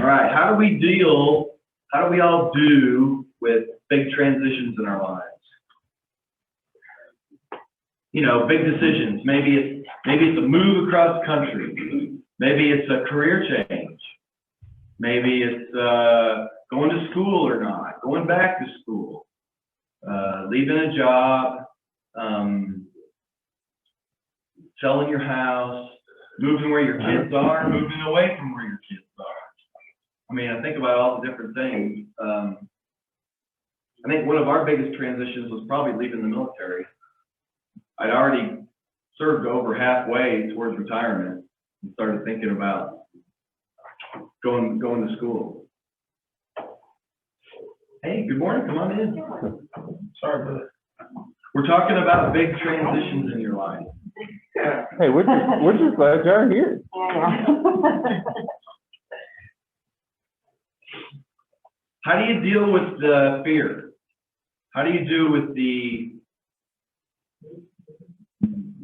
All right, how do we all do with big transitions in our lives? You know, big decisions. Maybe it's a move across the country. Maybe it's a career change. Maybe it's going to school or not, going back to school, leaving a job, selling your house, moving where your kids are, moving away from where your kids are. I mean, I think about all the different things. I think one of our biggest transitions was probably leaving the military. I'd already served over halfway towards retirement and started thinking about going to school. Hey, good morning. Come on in. Sorry, brother. We're talking about big transitions in your life. Hey, we're just glad you're here. How do you deal with the fear? How do you do with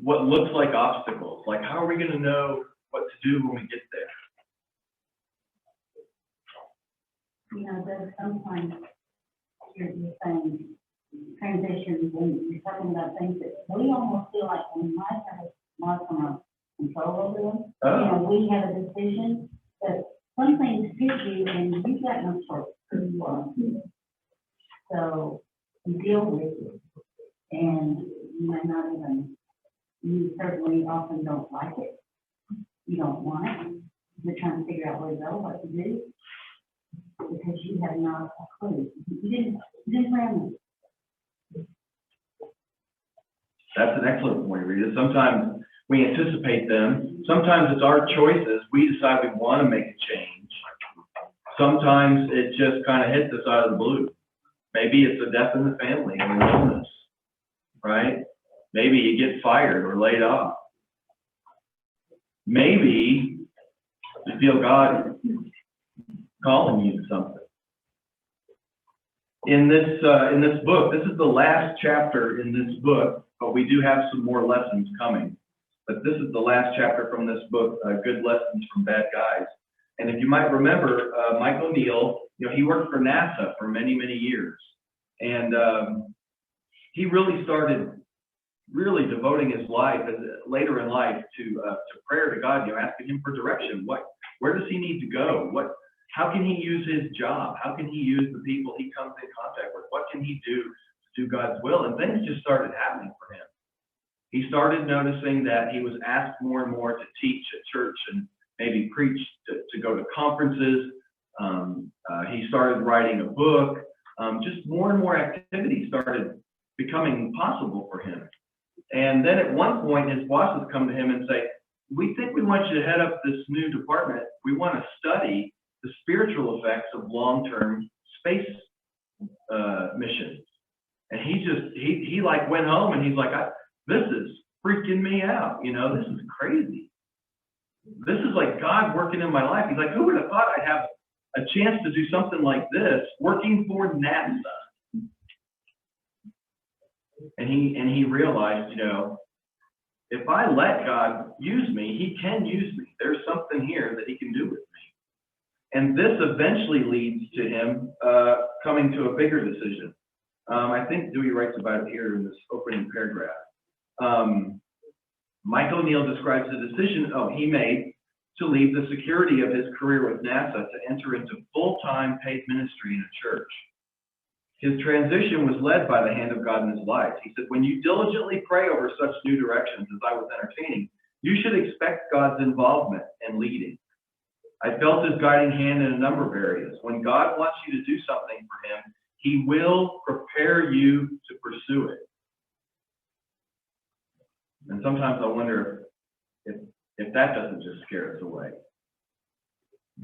what looks like obstacles? Like, how are we going to know what to do when we get there? You know, there's sometimes you're saying transitions and you're talking about things that we almost feel like we might have more control over them. Oh. You know, we have a decision, but some things hit you and you've got no choice who you are. So you deal with it, and you may not even, you certainly often don't like it. You don't want it. You're trying to figure out where to go, what to do, because you have not a clue. You didn't plan it. That's an excellent point, Rita. Sometimes we anticipate them. Sometimes it's our choices. We decide we want to make a change. Sometimes it just kind of hits us out of the blue. Maybe it's a death in the family or an illness, right? Maybe you get fired or laid off. Maybe you feel God calling you to something. In this book, this is the last chapter in this book, but we do have some more lessons coming. But this is the last chapter from this book, Good Lessons from Bad Guys. And if you might remember, Mike O'Neill, you know, he worked for NASA for many, many years. And he really started devoting his life later in life to prayer to God, you know, asking him for direction. Where does he need to go? How can he use his job? How can he use the people he comes in contact with? What can he do to do God's will? And things just started happening for him. He started noticing that he was asked more and more to teach at church and maybe preach, to go to conferences. He started writing a book. Just more and more activity started becoming possible for him. And then at one point, his bosses come to him and say, we think we want you to head up this new department. We want to study the spiritual effects of long-term space missions. And he like went home and he's like, this is freaking me out. You know, this is crazy. This is like God working in my life. He's like, who would have thought I'd have a chance to do something like this working for NASA? And he realized, you know, if I let God use me, he can use me. There's something here that he can do with me. And this eventually leads to him coming to a bigger decision. I think Dewey writes about it here in this opening paragraph. Mike O'Neill describes the decision he made to leave the security of his career with NASA to enter into full-time paid ministry in a church. His transition was led by the hand of God in his life. He said, when you diligently pray over such new directions as I was entertaining, you should expect God's involvement and leading. I felt his guiding hand in a number of areas. When God wants you to do something for him, he will prepare you to pursue it. And sometimes I wonder if that doesn't just scare us away.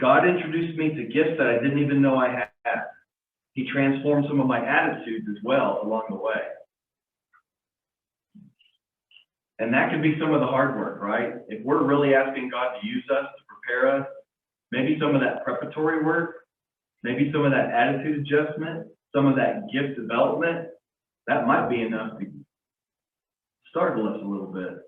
God introduced me to gifts that I didn't even know I had. He transformed some of my attitudes as well along the way. And that can be some of the hard work, right? If we're really asking God to use us, to prepare us, maybe some of that preparatory work, maybe some of that attitude adjustment, some of that gift development, that might be enough to startle us a little bit.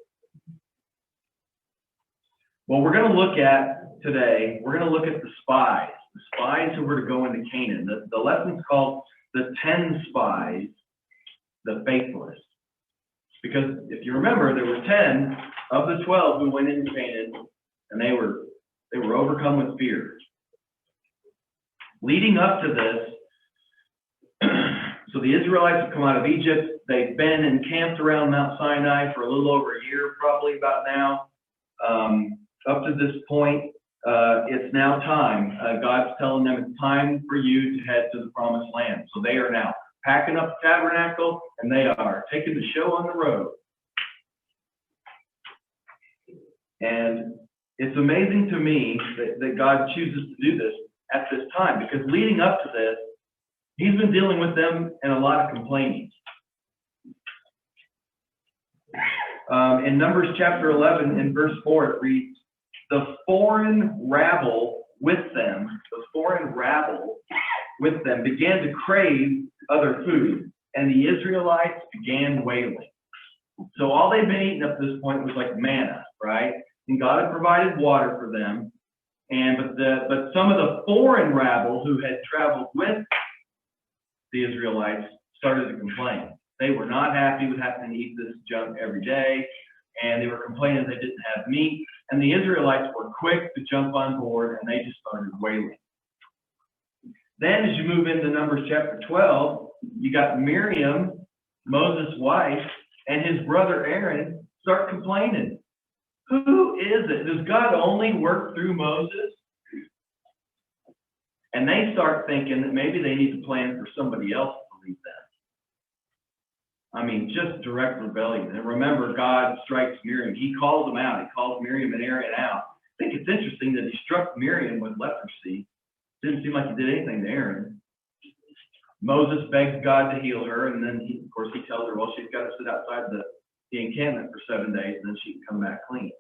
Well, we're going to look at today, we're going to look at the spies spies who were to go into Canaan. The lesson's called the 10 Spies, the faithless. Because if you remember, there were 10 of the 12 who went into Canaan, and they were overcome with fear. Leading up to this, so the Israelites have come out of Egypt. They've been encamped around Mount Sinai for a little over a year, probably about now. Up to this point, it's now time. God's telling them it's time for you to head to the promised land. So they are now packing up the tabernacle, and they are taking the show on the road. And it's amazing to me that God chooses to do this at this time, because leading up to this, he's been dealing with them in a lot of complaining. In Numbers chapter 11, in verse 4, it reads, the foreign rabble with them began to crave other food, and the Israelites began wailing. So all they've been eating up to this point was like manna, right? And God had provided water for them. But some of the foreign rabble who had traveled with the Israelites started to complain. They were not happy with having to eat this junk every day, and they were complaining they didn't have meat. And the Israelites were quick to jump on board, and they just started wailing. Then as you move into Numbers chapter 12, you got Miriam, Moses' wife, and his brother Aaron start complaining. Who is it? Does God only work through Moses? And they start thinking that maybe they need to plan for somebody else to lead them. I mean, just direct rebellion. And remember, God strikes Miriam. He calls them out. He calls Miriam and Aaron out. I think it's interesting that he struck Miriam with leprosy. Didn't seem like he did anything to Aaron. Moses begs God to heal her, and then, of course, he tells her, well, she's got to sit outside the encampment for 7 days, and then she can come back clean.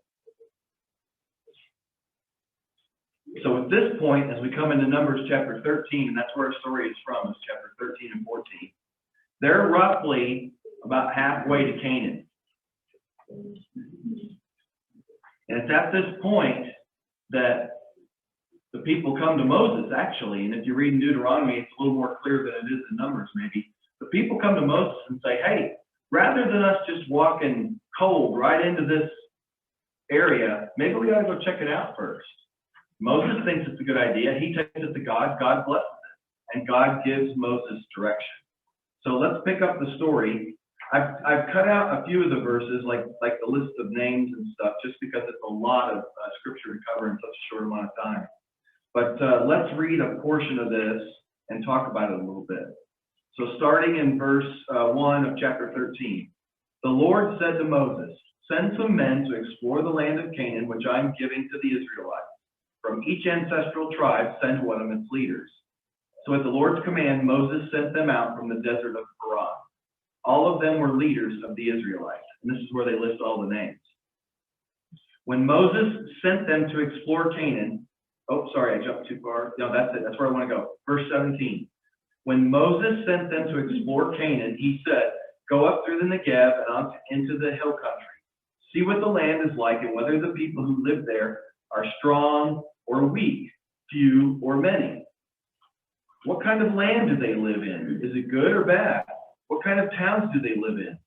So at this point, as we come into Numbers chapter 13, and that's where our story is from, is chapter 13 and 14, they're roughly about halfway to Canaan. And it's at this point that the people come to Moses, actually, and if you read in Deuteronomy, it's a little more clear than it is in Numbers, maybe. The people come to Moses and say, hey, rather than us just walking cold right into this area, maybe we ought to go check it out first. Moses thinks it's a good idea. He takes it to God. God blesses it. And God gives Moses direction. So let's pick up the story. I've cut out a few of the verses, like the list of names and stuff, just because it's a lot of scripture to cover in such a short amount of time. But let's read a portion of this and talk about it a little bit. So starting in verse 1 of chapter 13, the Lord said to Moses, send some men to explore the land of Canaan, which I'm giving to the Israelites. From each ancestral tribe, send one of its leaders. So at the Lord's command, Moses sent them out from the desert of Paran. All of them were leaders of the Israelites. And this is where they list all the names. When Moses sent them to explore Canaan, oh, sorry, I jumped too far. No, that's it. That's where I want to go. Verse 17. When Moses sent them to explore Canaan, he said, go up through the Negev and on into the hill country. See what the land is like and whether the people who live there are strong or weak, few or many. What kind of land do they live in? Is it good or bad? What kind of towns do they live in?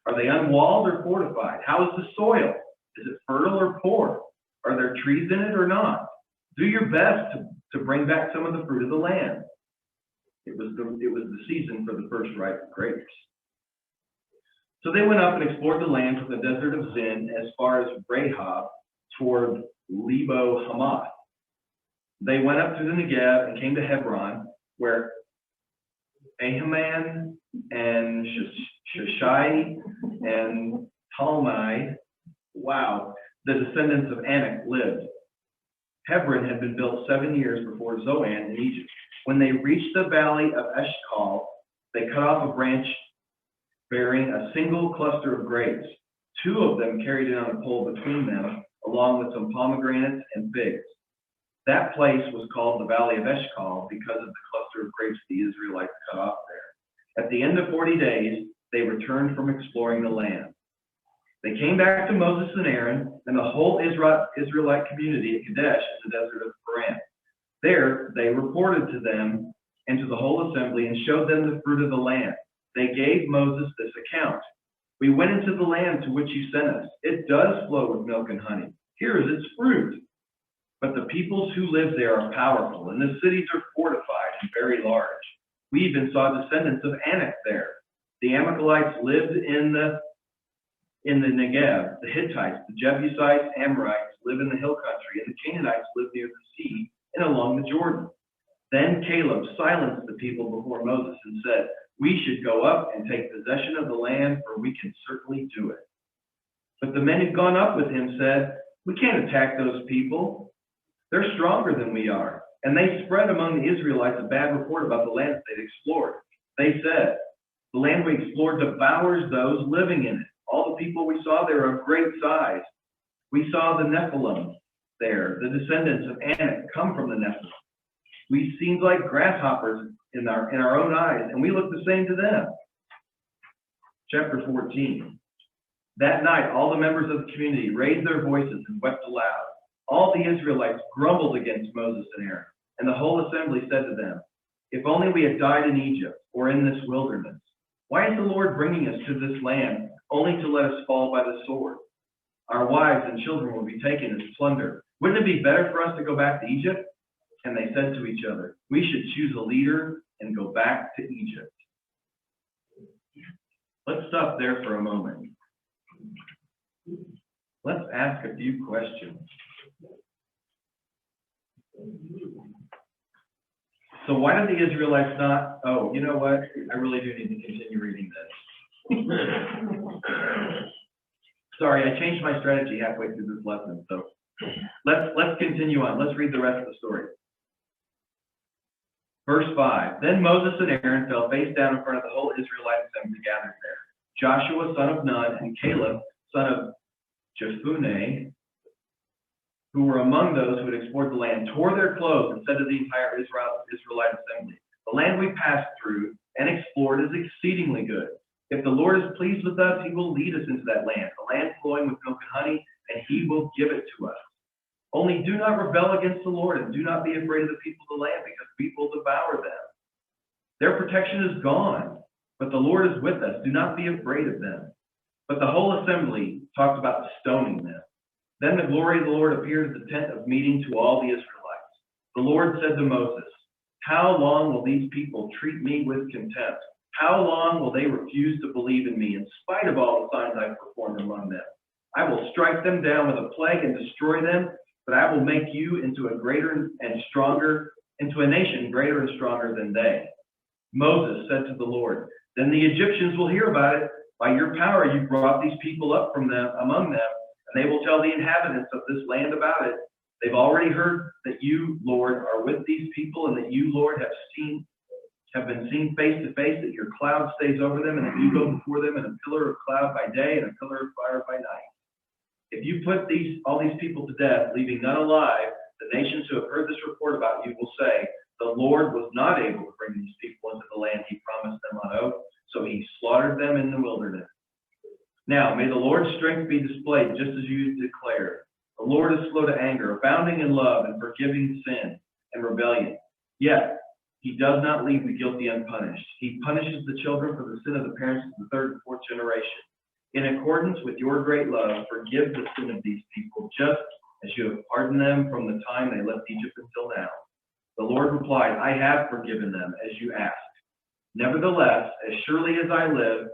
Are they unwalled or fortified? How is the soil? Is it fertile or poor? Are there trees in it or not? Do your best to bring back some of the fruit of the land. It was the season for the first ripe grapes. So they went up and explored the land from the desert of Zin as far as Rahab toward Lebo Hamath. They went up through the Negev and came to Hebron, where Ahiman and Shishai and Talmai, the descendants of Anak, lived. Hebron had been built 7 years before Zoan in Egypt. When they reached the valley of Eshcol, they cut off a branch bearing a single cluster of grapes. 2 of them carried it on a pole between them, along with some pomegranates and figs. That place was called the Valley of Eshcol because of the cluster of grapes the Israelites cut off there. At the end of 40 days, they returned from exploring the land. They came back to Moses and Aaron and the whole Israelite community at Kadesh in the desert of Paran. There they reported to them and to the whole assembly and showed them the fruit of the land. They gave Moses this account. We went into the land to which you sent us. It does flow with milk and honey. Here is its fruit. But the peoples who live there are powerful, and the cities are fortified and very large. We even saw descendants of Anak there. The Amalekites lived in the Negev. The Hittites, the Jebusites, Amorites live in the hill country, and the Canaanites live near the sea and along the Jordan. Then Caleb silenced the people before Moses and said, we should go up and take possession of the land, for we can certainly do it. But the men who'd gone up with him said, we can't attack those people. They're stronger than we are. And they spread among the Israelites a bad report about the land they'd explored. They said, the land we explored devours those living in it. All the people we saw there are of great size. We saw the Nephilim there, the descendants of Anak come from the Nephilim. We seemed like grasshoppers in our own eyes, and we looked the same to them. Chapter 14. That night, all the members of the community raised their voices and wept aloud. All the Israelites grumbled against Moses and Aaron, and the whole assembly said to them, if only we had died in Egypt or in this wilderness. Why is the Lord bringing us to this land only to let us fall by the sword? Our wives and children will be taken as plunder. Wouldn't it be better for us to go back to Egypt? And they said to each other, we should choose a leader and go back to Egypt. Let's stop there for a moment. Let's ask a few questions. So why did the Israelites not, oh, you know what? I really do need to continue reading this. Sorry, I changed my strategy halfway through this lesson. So let's continue on. Let's read the rest of the story. Verse 5, then Moses and Aaron fell face down in front of the whole Israelite assembly gathered there. Joshua, son of Nun, and Caleb, son of Jephunneh, who were among those who had explored the land, tore their clothes and said to the entire Israelite assembly, the land we passed through and explored is exceedingly good. If the Lord is pleased with us, he will lead us into that land, a land flowing with milk and honey, and he will give it to us. Only do not rebel against the Lord, and do not be afraid of the people of the land, because we will devour them. Their protection is gone, but the Lord is with us. Do not be afraid of them. But the whole assembly talked about stoning them. Then the glory of the Lord appeared at the tent of meeting to all the Israelites. The Lord said to Moses, how long will these people treat me with contempt? How long will they refuse to believe in me in spite of all the signs I've performed among them? I will strike them down with a plague and destroy them, but I will make you into a nation greater and stronger than they. Moses said to the Lord, then the Egyptians will hear about it. By your power you brought these people up from them among them, and they will tell the inhabitants of this land about it. They've already heard that you, Lord, are with these people, and that you, Lord, have been seen face to face, that your cloud stays over them, and that you go before them in a pillar of cloud by day and a pillar of fire by night. If you put all these people to death, leaving none alive, the nations who have heard this report about you will say, the Lord was not able to bring these people into the land he promised them on oath, so he slaughtered them in the wilderness. Now, may the Lord's strength be displayed just as you declared. The Lord is slow to anger, abounding in love, and forgiving sin and rebellion. Yet, he does not leave the guilty unpunished. He punishes the children for the sin of the parents of the third and fourth generation. In accordance with your great love, forgive the sin of these people, just as you have pardoned them from the time they left Egypt until now. The Lord replied, I have forgiven them, as you asked. Nevertheless, as surely as I live,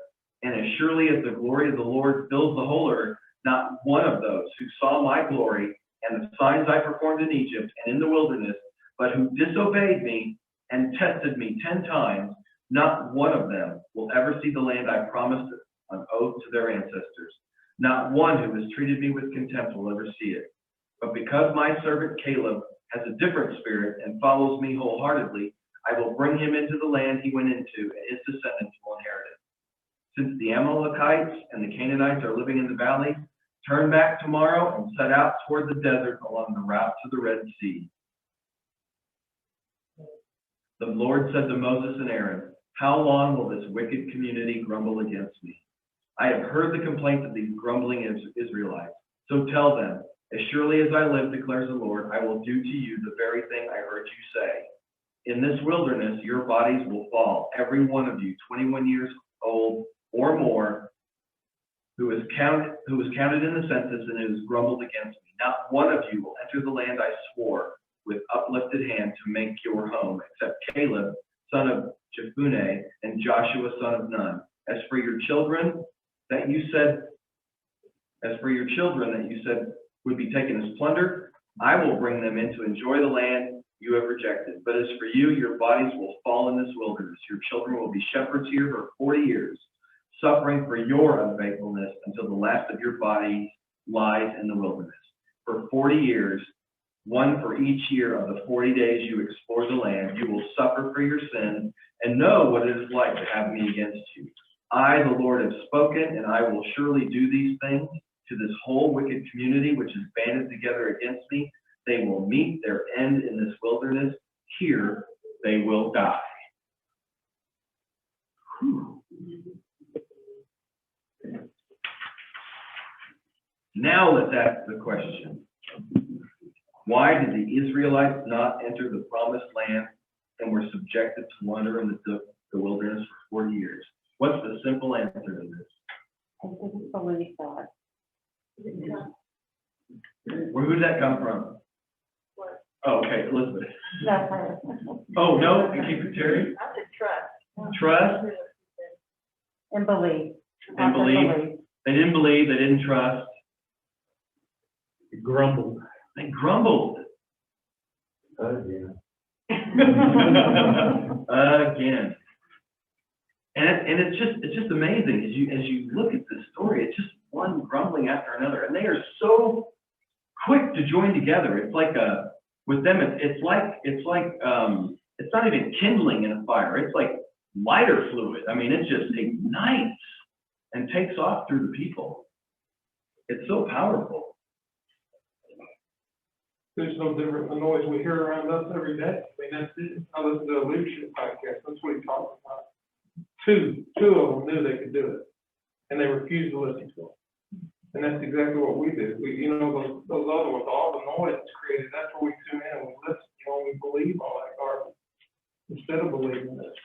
and as surely as the glory of the Lord fills the whole earth, not one of those who saw my glory and the signs I performed in Egypt and in the wilderness, but who disobeyed me and tested me 10 times, not one of them will ever see the land I promised on oath to their ancestors. Not one who has treated me with contempt will ever see it. But because my servant Caleb has a different spirit and follows me wholeheartedly, I will bring him into the land he went into, and his descendants will inherit it. Since the Amalekites and the Canaanites are living in the valley, turn back tomorrow and set out toward the desert along the route to the Red Sea. The Lord said to Moses and Aaron, how long will this wicked community grumble against me? I have heard the complaints of these grumbling Israelites. So tell them, As surely as I live, declares the Lord, I will do to you the very thing I heard you say. In this wilderness, your bodies will fall, every one of you, 21 years old or more, who was counted in the census and who has grumbled against me. Not one of you will enter the land I swore with uplifted hand to make your home, except Caleb, son of Jephunneh, and Joshua, son of Nun. As for your children that you said would be taken as plunder, I will bring them in to enjoy the land you have rejected. But as for you, your bodies will fall in this wilderness. Your children will be shepherds here for 40 years, suffering for your unfaithfulness until the last of your body lies in the wilderness. For 40 years, one for each year of the 40 days you explore the land, you will suffer for your sins and know what it is like to have me against you. I, the Lord, have spoken, and I will surely do these things to this whole wicked community which is banded together against me. They will meet their end in this wilderness. Here they will die. Whew. Now let's ask the question. Why did the Israelites not enter the promised land and were subjected to wander in the wilderness for 40 years? What's the simple answer to this? I didn't believe that. Who did that come from? Oh, okay, Elizabeth. That's her. Oh, no, you keep it, Terry? I said trust. Trust And believe. and believe. They didn't believe, they didn't trust. They grumbled. They grumbled. Again. Again. And it's just amazing as you look at this story. It's just one grumbling after another, and they are so quick to join together. It's like with them, it's not even kindling in a fire. It's like lighter fluid. I mean, it just ignites and takes off through the people. It's so powerful. There's no different than the noise we hear around us every day. I mean, that's it. I listen to a leadership podcast. That's what he talks about. Two of them knew they could do it, and they refused to listen to him. And that's exactly what we do. Those other ones, all the noise that's created, that's where we tune in and we listen, we believe all that garbage. Instead of believing this.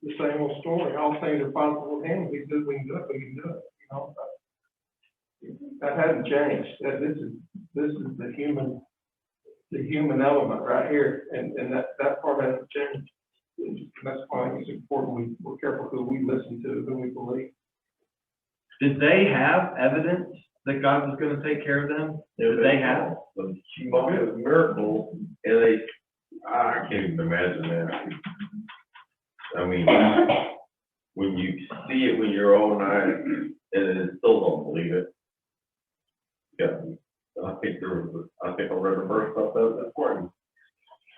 The same old story. All things are possible with him. He says we can do it, we can do it. That hasn't changed. This is the human element right here, and that part hasn't changed. That's why it's important we're careful who we listen to, who we believe. Did they have evidence that God was going to take care of them? Did they have? She walked with miracles, and I can't even imagine that. I mean, when you see it with your own eyes, and then still don't believe it. Yeah, I think I read the verse about that this morning.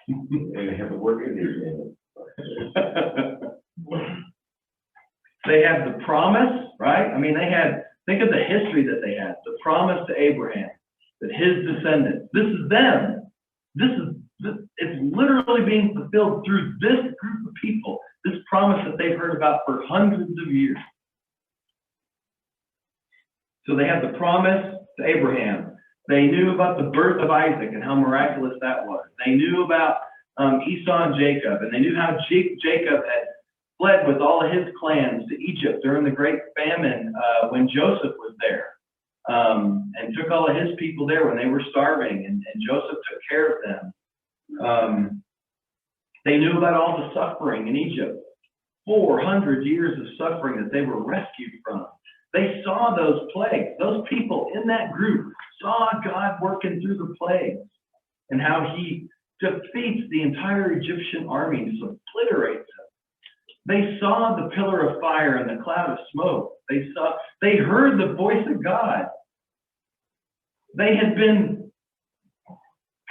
And they have the word in it. They had the promise, right? I mean, think of the history that they had. The promise to Abraham, that his descendants, this is them. It's literally being fulfilled through this group of people, this promise that they've heard about for hundreds of years. So they had the promise to Abraham. They knew about the birth of Isaac and how miraculous that was. They knew about Esau and Jacob, and they knew how Jacob had fled with all of his clans to Egypt during the great famine when Joseph was there, and took all of his people there when they were starving, and Joseph took care of them. They knew about all the suffering in Egypt, 400 years of suffering that they were rescued from. They saw those plagues. Those people in that group saw God working through the plagues and how he defeats the entire Egyptian army, just obliterates them. They saw the pillar of fire and the cloud of smoke. They heard the voice of God. They had been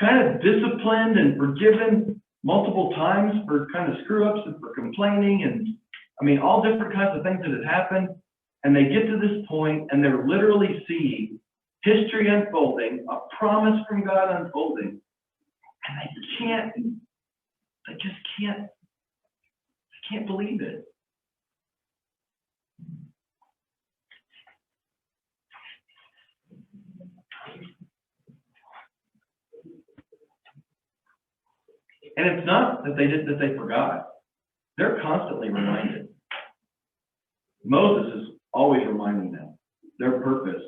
kind of disciplined and forgiven multiple times for kind of screw-ups and for complaining, and I mean, all different kinds of things that had happened. And they get to this point, and they're literally seeing history unfolding, a promise from God unfolding, and they just can't believe it. And it's not that they forgot. They're constantly reminded. Moses is always reminding them their purpose.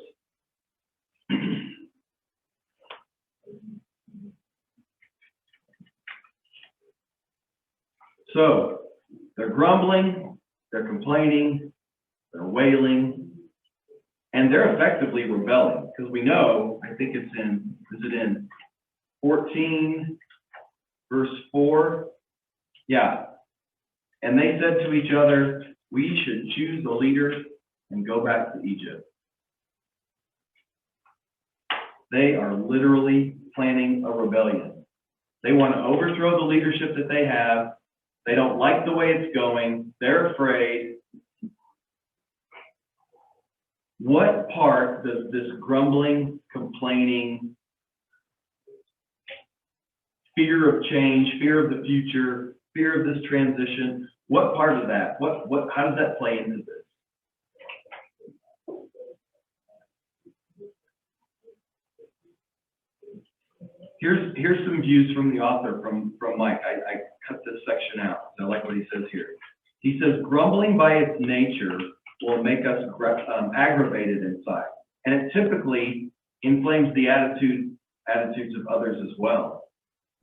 So they're grumbling, they're complaining, they're wailing, and they're effectively rebelling, because we know, I think it's in 14 verse 4? Yeah. And they said to each other, we should choose a leader and go back to Egypt. They are literally planning a rebellion. They want to overthrow the leadership that they have. They don't like the way it's going. They're afraid. What part does this grumbling, complaining, fear of change, fear of the future, fear of this transition, what part of that, how does that play into this? Here's some views from the author, from Mike. I cut this section out. I like what he says here. He says, grumbling by its nature will make us aggravated inside. And it typically inflames the attitudes of others as well.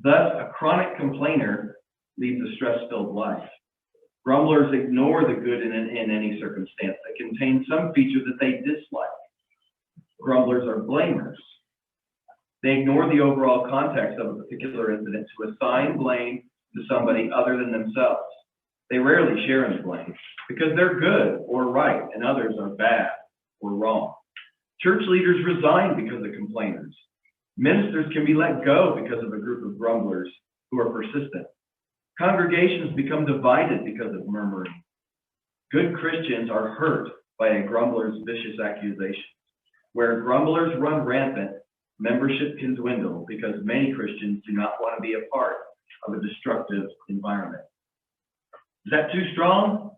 Thus, a chronic complainer leads a stress-filled life. Grumblers ignore the good in any circumstance that contains some feature that they dislike. Grumblers are blamers. They ignore the overall context of a particular incident to assign blame to somebody other than themselves. They rarely share in the blame because they're good or right and others are bad or wrong. Church leaders resign because of complainers. Ministers can be let go because of a group of grumblers who are persistent. Congregations become divided because of murmuring. Good Christians are hurt by a grumbler's vicious accusations. Where grumblers run rampant, membership can dwindle because many Christians do not want to be a part of a destructive environment. Is that too strong?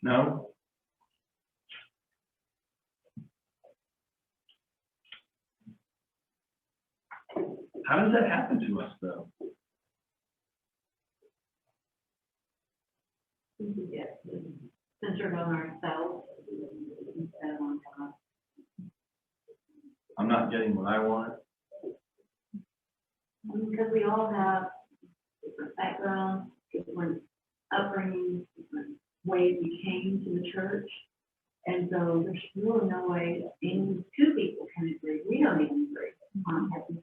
No? How does that happen to us, though? We get centered on ourselves instead of on God. I'm not getting what I want. Because we all have different backgrounds, different upbringings, different ways we came to the church. And so there's really no way any two people can agree. We don't even agree on everything.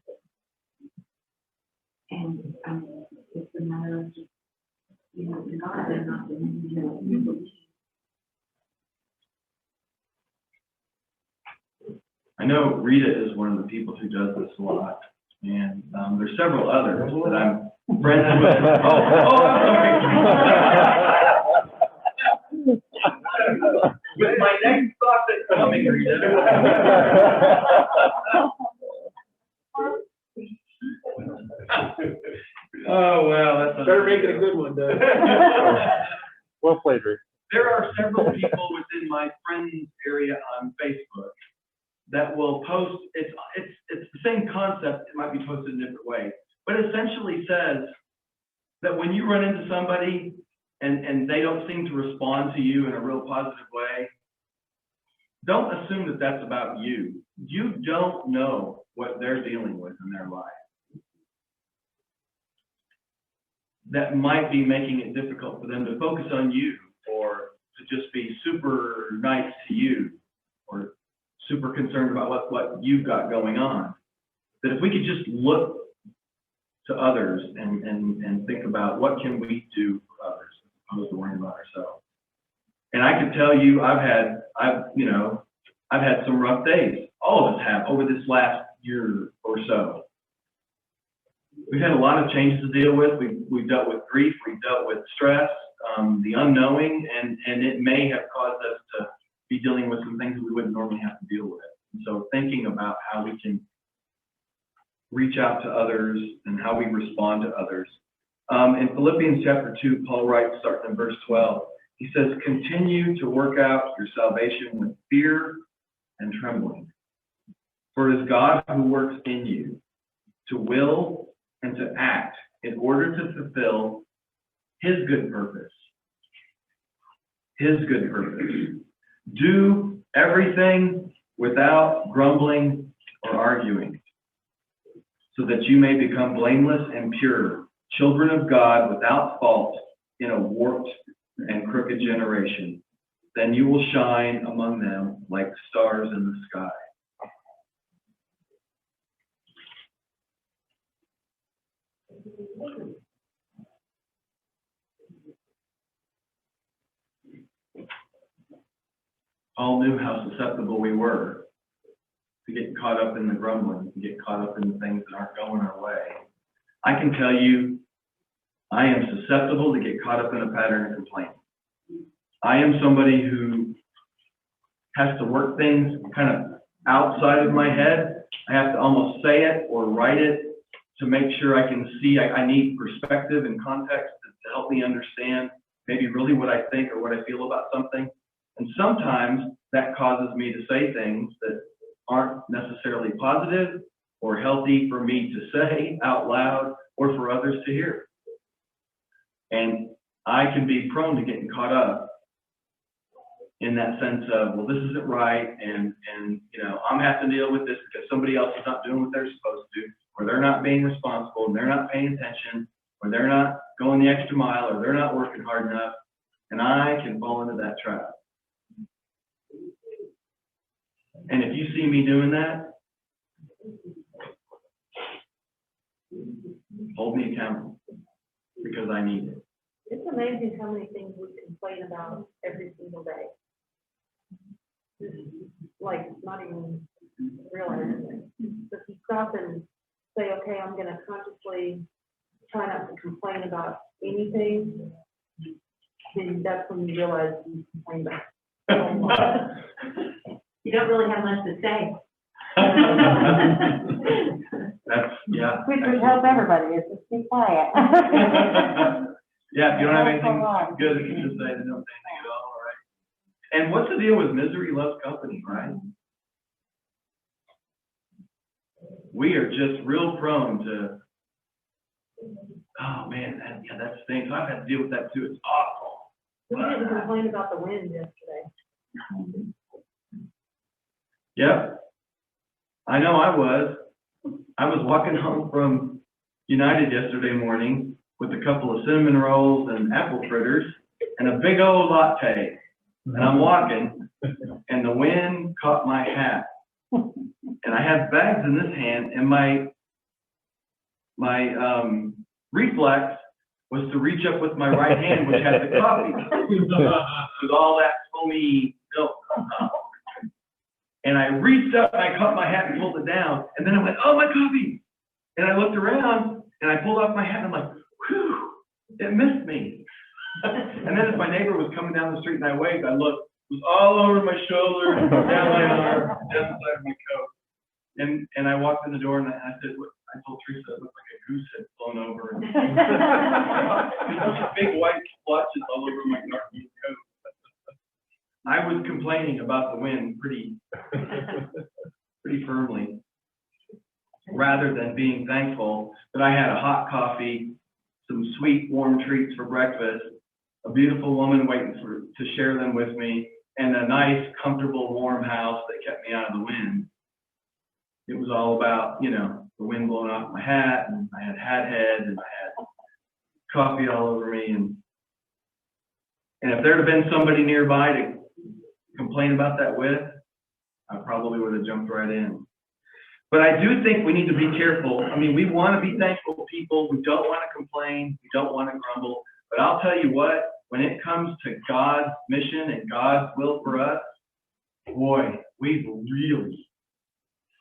And it's a matter of just, God and not the I know Rita is one of the people who does this a lot, and there's several others that I'm friends with. With my next thought that's coming, Rita. Oh, well, that's Better make it a good one, Doug. Well played, Rick. There are several people within my friends area on Facebook that will post, it's the same concept, it might be posted in different ways, but essentially says that when you run into somebody and they don't seem to respond to you in a real positive way, don't assume that that's about you. You don't know what they're dealing with in their life. That might be making it difficult for them to focus on you or to just be super nice to you or super concerned about what you've got going on. That if we could just look to others and think about what can we do for others as opposed to worrying about ourselves. And I can tell you, I've had some rough days. All of us have over this last year or so. We've had a lot of changes to deal with. We've dealt with grief, we've dealt with stress, the unknowing, and it may have caused us to be dealing with some things that we wouldn't normally have to deal with. And so thinking about how we can reach out to others and how we respond to others. In Philippians chapter 2, Paul writes, starting in verse 12, he says, continue to work out your salvation with fear and trembling. For it is God who works in you to will and to act in order to fulfill His good purpose. His good purpose. Do everything without grumbling or arguing, so that you may become blameless and pure, children of God without fault in a warped and crooked generation. Then you will shine among them like stars in the sky. Paul knew how susceptible we were to get caught up in the grumbling, to get caught up in the things that aren't going our way. I can tell you, I am susceptible to get caught up in a pattern of complaining. I am somebody who has to work things kind of outside of my head. I have to almost say it or write it to make sure I can see. I need perspective and context to help me understand maybe really what I think or what I feel about something. And sometimes that causes me to say things that aren't necessarily positive or healthy for me to say out loud or for others to hear. And I can be prone to getting caught up in that sense of, well, this isn't right, and you know, I'm having to deal with this because somebody else is not doing what they're supposed to, or they're not being responsible, and they're not paying attention, or they're not going the extra mile, or they're not working hard enough, and I can fall into that trap. And if you see me doing that, hold me accountable, because I need it. It's amazing how many things we complain about every single day. Like, not even realizing it. If you stop and say, okay, I'm gonna consciously try not to complain about anything, then that's when you realize you complain about so much. You don't really have much to say. That's, yeah. Which would help everybody, is just be quiet. Yeah, if you don't have anything good, you can just say, don't say anything at all, right? And what's the deal with misery loves company, right? We are just real prone to, oh man, that stinks. I've had to deal with that too. It's awful. We didn't complain about the wind yesterday. Yep. I know I was. I was walking home from United yesterday morning with a couple of cinnamon rolls and apple fritters and a big old latte. And I'm walking, and the wind caught my hat. And I had bags in this hand, and my reflex was to reach up with my right hand, which had the coffee, with all that foamy milk. And I reached up, and I caught my hat and pulled it down, and then I went, oh, my coffee! And I looked around, and I pulled off my hat, and I'm like, whew, it missed me. And then as my neighbor was coming down the street and I waved, I looked, it was all over my shoulder, down my arm, down the side of my coat. And I walked in the door and I said, I told Teresa, it looked like a goose had flown over. And big white splotches all over my dark coat. I was complaining about the wind pretty firmly, rather than being thankful that I had a hot coffee, some sweet warm treats for breakfast, a beautiful woman waiting to share them with me, and a nice, comfortable, warm house that kept me out of the wind. It was all about, you know, the wind blowing off my hat, and I had hat head, and I had coffee all over me, and if there'd have been somebody nearby to complain about that with, I probably would have jumped right in. But I do think we need to be careful. I mean, we want to be thankful people. We don't want to complain. We don't want to grumble. But I'll tell you what, when it comes to God's mission and God's will for us, boy, we've really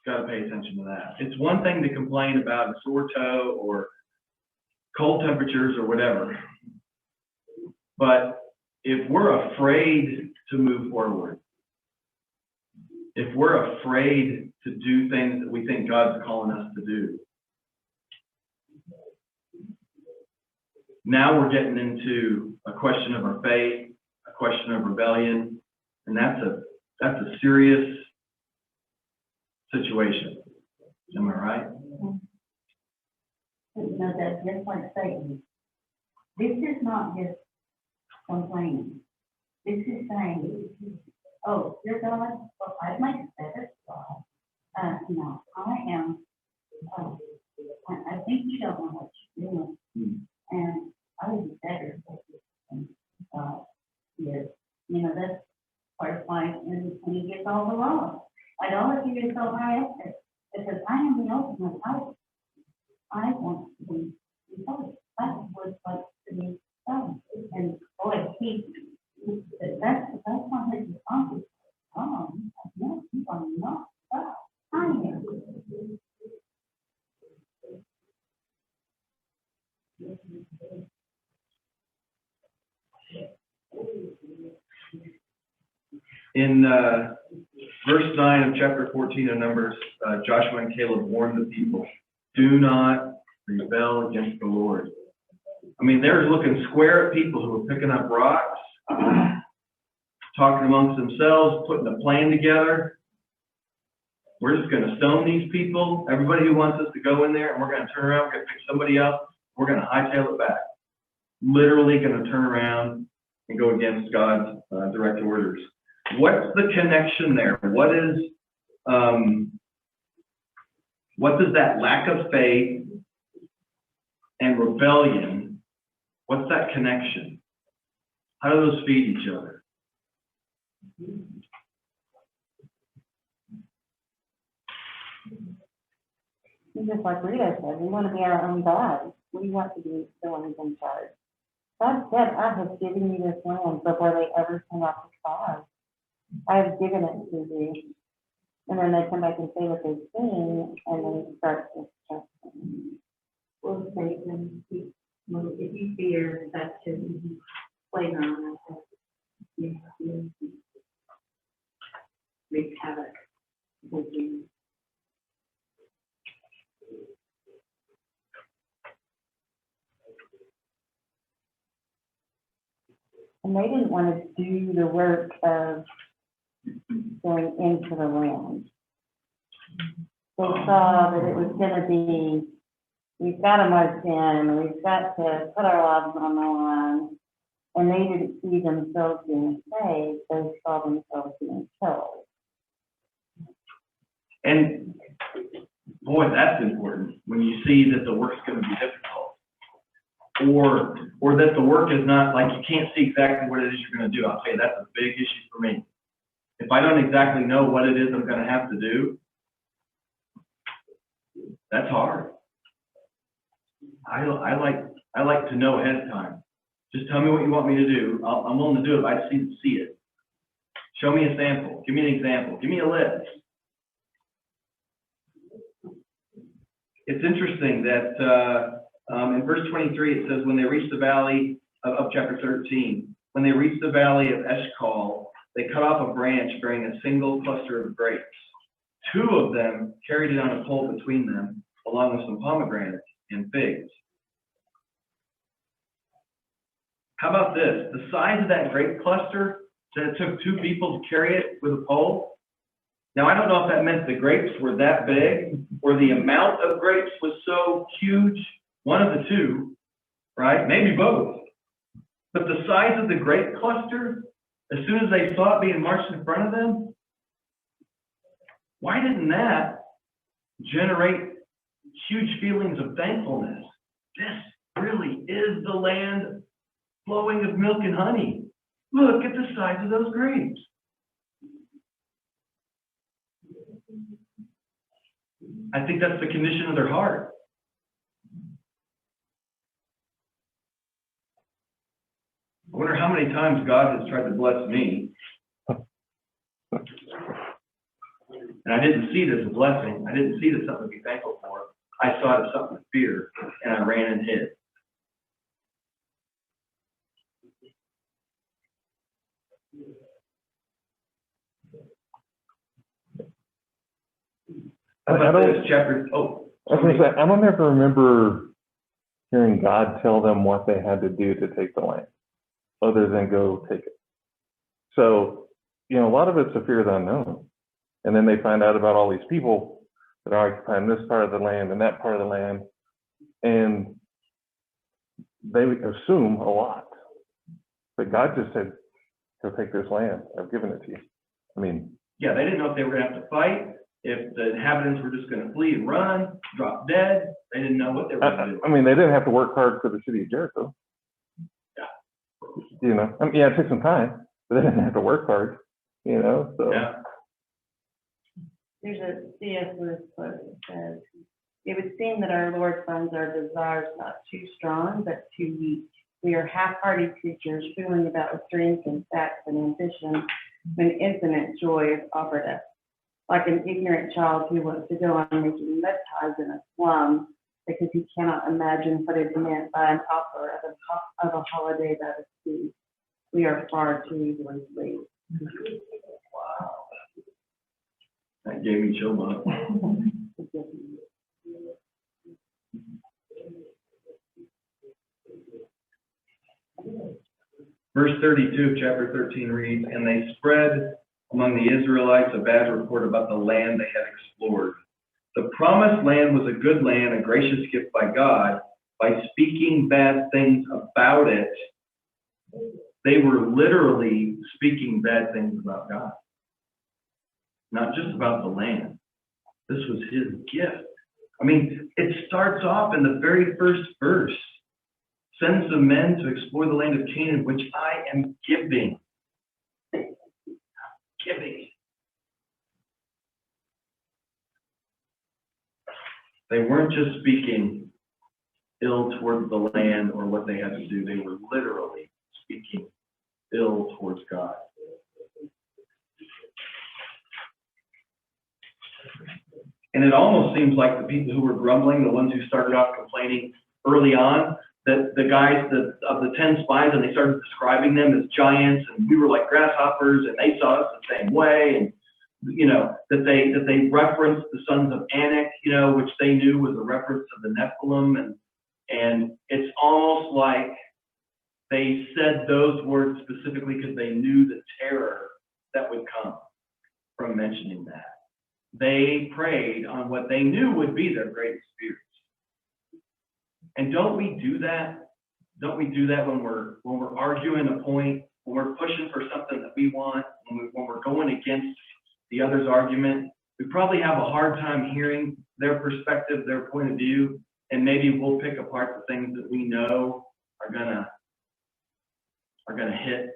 got to pay attention to that. It's one thing to complain about a sore toe or cold temperatures or whatever. But if we're afraid to move forward, if we're afraid to do things that we think God's calling us to do, now we're getting into a question of our faith, a question of rebellion, and that's a serious situation. Am I right? you know, that's just like Satan. This is not just complaining. This is saying, oh, you're God, well, I'd make a better God. No, I am, I think you don't know what you're doing. And I would be better than God is. You know, that's part of why when he gets all the laws. Idolatry is so high up there, because I am the ultimate idol. I want to be holy. I would like to be holy. And boy, that's not his responsibility. Oh, no, you are not God. I am. In verse 9 of chapter 14 of Numbers, Joshua and Caleb warned the people, do not rebel against the Lord. I mean, they're looking square at people who are picking up rocks, talking amongst themselves, putting a plan together. We're just going to stone these people. Everybody who wants us to go in there, and we're going to turn around, we're going to pick somebody up, we're going to hightail it back. Literally going to turn around and go against God's direct orders. What's the connection there? What does that lack of faith and rebellion, what's that connection? How do those feed each other? Just like Rita said, we want to be our own God. We want to be the ones in charge. God said, I have given you this land before they ever came off the cloud. I have given it to you. And then they come back and say what they've seen, and then start discussing. Well, Satan, if you fear, that's just playground. Wreak havoc with you. And they didn't want to do the work of going into the land. They saw that it was going to be, we've got to march in, we've got to put our lives on the line. And they didn't see themselves being saved, they saw themselves being killed. And boy, that's important when you see that the work's going to be difficult. Or that the work is not, like, you can't see exactly what it is you're going to do. I'll tell you, that's a big issue for me. If I don't exactly know what it is I'm going to have to do, that's hard. I like to know ahead of time. Just tell me what you want me to do. I'm willing to do it, but I just need to see it. Show me a sample. Give me an example. Give me a list. It's interesting that in verse 23, it says, when they reached the valley of chapter 13, when they reached the valley of Eshcol, they cut off a branch bearing a single cluster of grapes. 2 of them carried it on a pole between them, along with some pomegranates and figs. How about this? The size of that grape cluster, that it took 2 people to carry it with a pole. Now, I don't know if that meant the grapes were that big, or the amount of grapes was so huge, one of the 2, right? Maybe both. But the size of the grape cluster, as soon as they saw it being marched in front of them, why didn't that generate huge feelings of thankfulness? This really is the land flowing of milk and honey. Look at the size of those grapes. I think that's the condition of their heart. I wonder how many times God has tried to bless me, and I didn't see it as a blessing. I didn't see it as something to be thankful for. I saw it as something to fear, and I ran and hid. How about this chapter? Oh, I was gonna say, I don't ever remember hearing God tell them what they had to do to take the land, other than go take it. So, a lot of it's a fear of the unknown. And then they find out about all these people that are occupying this part of the land and that part of the land. And they assume a lot. But God just said, go take this land. I've given it to you. I mean, Yeah, they didn't know if they were gonna have to fight, if the inhabitants were just gonna flee and run, drop dead. They didn't know what they were gonna do. I mean, they didn't have to work hard for the city of Jericho. You know, I mean, yeah, it took some time, but they didn't have to work hard, you know, so. Yeah, There's a C.S. Lewis quote that says, "It would seem that our Lord finds our desires not too strong, but too weak. We are half-hearted creatures fooling about with dreams and facts and ambition when infinite joy is offered us. Like an ignorant child who wants to go on making mud pies in a slum because he cannot imagine what is meant by an offer of a holiday by the sea. We are far too easily pleased." wow. That gave me chill bumps. Verse 32 of chapter 13 reads, "And they spread among the Israelites a bad report about the land they had explored. The promised land was a good land, a gracious gift by God. By speaking bad things about it, they were literally speaking bad things about God. Not just about the land. This was his gift. I mean, it starts off in the very first verse. Send some men to explore the land of Canaan, which I am giving. Giving. They weren't just speaking ill towards the land or what they had to do. They were literally speaking ill towards God. And it almost seems like the people who were grumbling, the ones who started off complaining early on, that the guys of the 10 spies, and they started describing them as giants, and we were like grasshoppers, and they saw us the same way, and you know, that they referenced the sons of Anak, you know, which they knew was a reference to the Nephilim, and it's almost like they said those words specifically because they knew the terror that would come from mentioning that. They preyed on what they knew would be their greatest fears. And don't we do that? Don't we do that when we're arguing a point, when we're pushing for something that we want, when we're going against the other's argument? We probably have a hard time hearing their perspective, their point of view, and maybe we'll pick apart the things that we know are gonna hit,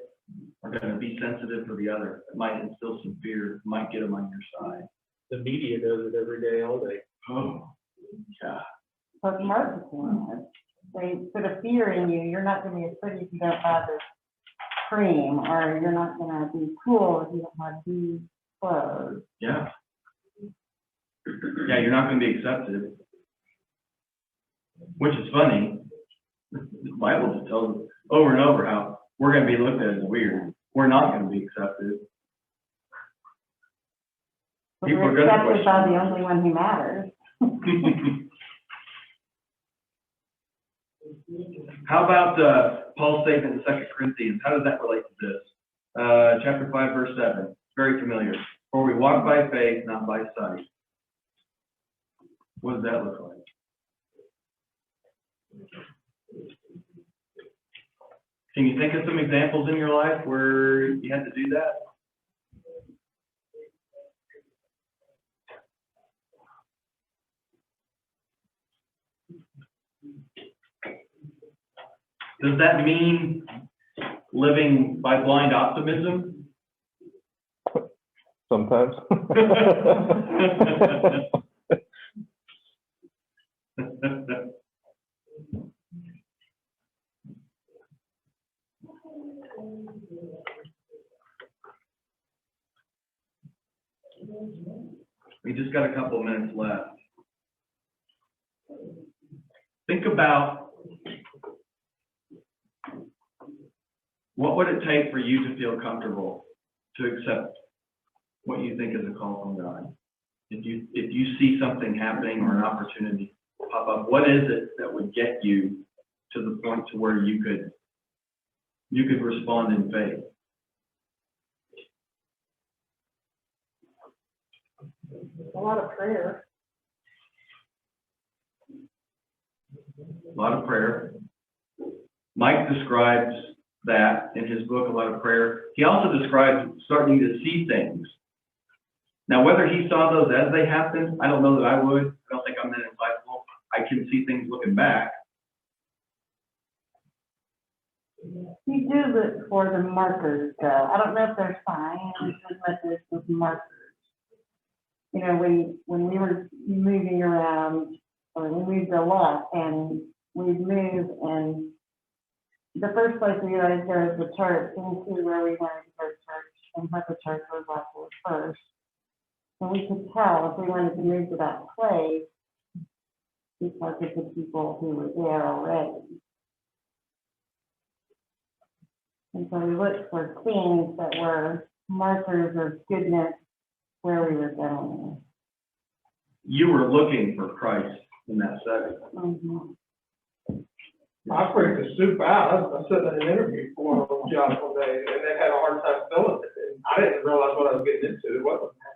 are gonna be sensitive for the other. It might instill some fear, it might get them on your side. The media does it every day, all day. Oh, yeah. But marketing, they put a fear in you. You're not going to be pretty if you don't buy this cream, or you're not going to be cool if you don't buy these clothes. Yeah. Yeah, you're not going to be accepted. Which is funny. The Bible just tells us over and over how we're going to be looked at as weird. We're not going to be accepted. But People are we're gonna accepted by question. the only one who matters. How about Paul's statement in 2 Corinthians? How does that relate to this? Chapter 5, verse 7. Very familiar. For we walk by faith, not by sight. What does that look like? Can you think of some examples in your life where you had to do that? Does that mean living by blind optimism? Sometimes. We just got a couple of minutes left. Think about what would it take for you to feel comfortable to accept what you think is a call from God? If you see something happening or an opportunity pop up, what is it that would get you to the point to where you could respond in faith? A lot of prayer. a lot of prayer. Mike describes that in his book, a lot of prayer. He also describes starting to see things. Now, whether he saw those as they happened, I don't know that I would. I don't think I'm that insightful. I can see things looking back. You do look for the markers, though. I don't know if they're signs as much as those markers. You know, when we were moving around, or we moved a lot, and we'd move, and the first place we realized there was a church, and we knew where we wanted to go to church, and what the church was like was first. And we could tell if we wanted to move to that place, because of the people who were there already. And so we looked for things that were markers of goodness where we were going. You were looking for Christ in that setting. Mhm. I freaked the soup out. I was sitting in an interview for one of those jobs one day, and they had a hard time filling it. And I didn't realize what I was getting into. It wasn't that.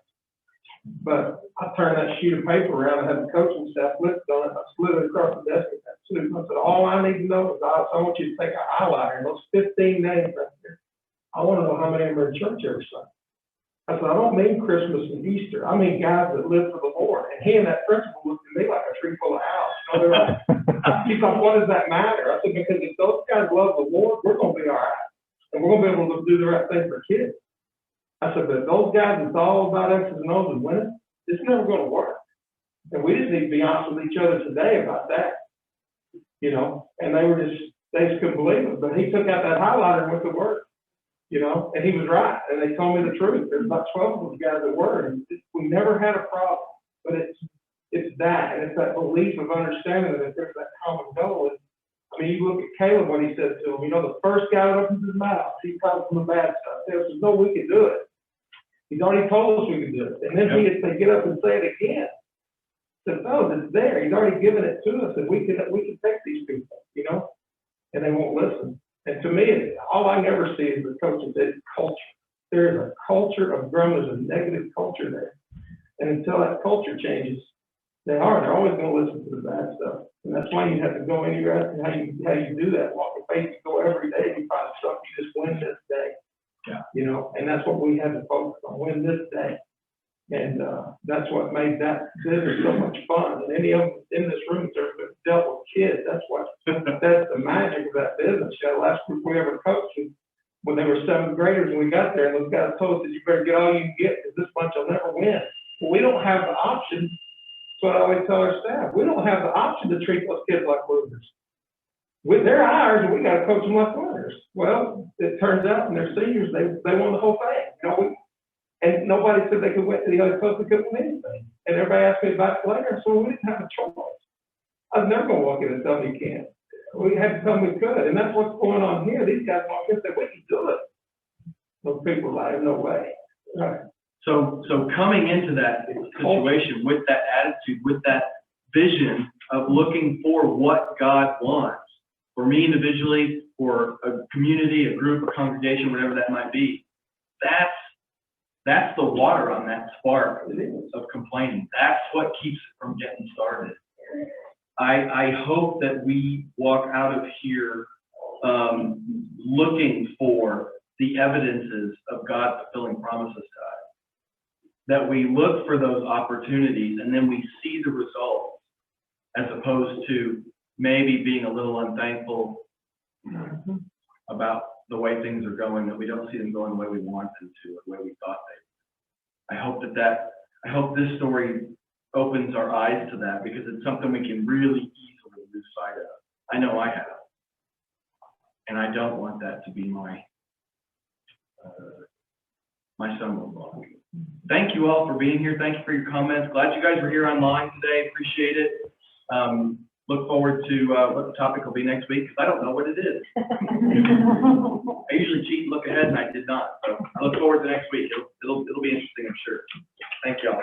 But I turned that sheet of paper around and had the coaching staff flipped on it. I slid it across the desk with that soup. I said, all I need to know is I want you to take a highlighter, those 15 names right there. I want to know how many of them are in church every Sunday. I said, I don't mean Christmas and Easter. I mean guys that live for the Lord. And he and that principal looked at me like a tree full of owls. You know, they're like, he's like, what does that matter? I said, because if those guys love the Lord, we're going to be all right. And we're going to be able to do the right thing for kids. I said, but those guys that's all about X's and O's and winning, it's never going to work. And we just need to be honest with each other today about that. You know, and they just couldn't believe it. But he took out that highlighter and went to work. You know, and he was right. And they told me the truth. There's about 12 of those guys that were. And we never had a problem. But it's that. And it's that belief of understanding that there's that common goal. And, I mean, you look at Caleb, what he said to him. You know, the first guy that opens his mouth, he comes from the bad stuff. He says, no, we can do it. He's already told us we can do it. And then he had to get up and say it again. Said, no, it's there. He's already given it to us. And we can take these people, you know, and they won't listen. And to me, all I never see is the coaching culture. There is a culture of grumbling. There's a negative culture there. And until that culture changes, they're always going to listen to the bad stuff. And that's why you have to go in your and how you do that. Walk of faith, you go every day, you find stuff, you just win this day. Yeah. You know, and that's what we had to focus on, win this day. And that's what made that business so much fun. And any of them in this room that dealt with kids, that's the magic of that business. You know, last group we ever coached, when they were seventh graders, and we got there, and those guys told us that you better get all you can get, because this bunch will never win. Well, we don't have the option. That's what I always tell our staff. We don't have the option to treat those kids like losers. They're ours, and we got to coach them like winners. Well, it turns out, when they're seniors, they won the whole thing. You know, and nobody said they could win. The other coach couldn't win anything. And everybody asked me about it later. So we didn't have a choice. I was never going to walk in and tell them you can't. We had to tell them we could. And that's what's going on here. These guys walk in and say, we can do it. Those people are like, no way. Right. So coming into that situation with that attitude, with that vision of looking for what God wants, for me individually, for a community, a group, a congregation, whatever that might be, that's the water on that spark of complaining. That's what keeps it from getting started. I hope that we walk out of here looking for the evidences of God fulfilling promises to us. That we look for those opportunities and then we see the results, as opposed to maybe being a little unthankful about the way things are going, that we don't see them going the way we want them to, or the way we thought they would. I hope this story opens our eyes to that, because it's something we can really easily lose sight of. I know I have. And I don't want that to be my stumbling block. Thank you all for being here. Thank you for your comments. Glad you guys were here online today. Appreciate it. Look forward to what the topic will be next week, because I don't know what it is. I usually cheat and look ahead, and I did not. So I look forward to next week. It'll be interesting, I'm sure. Thank y'all.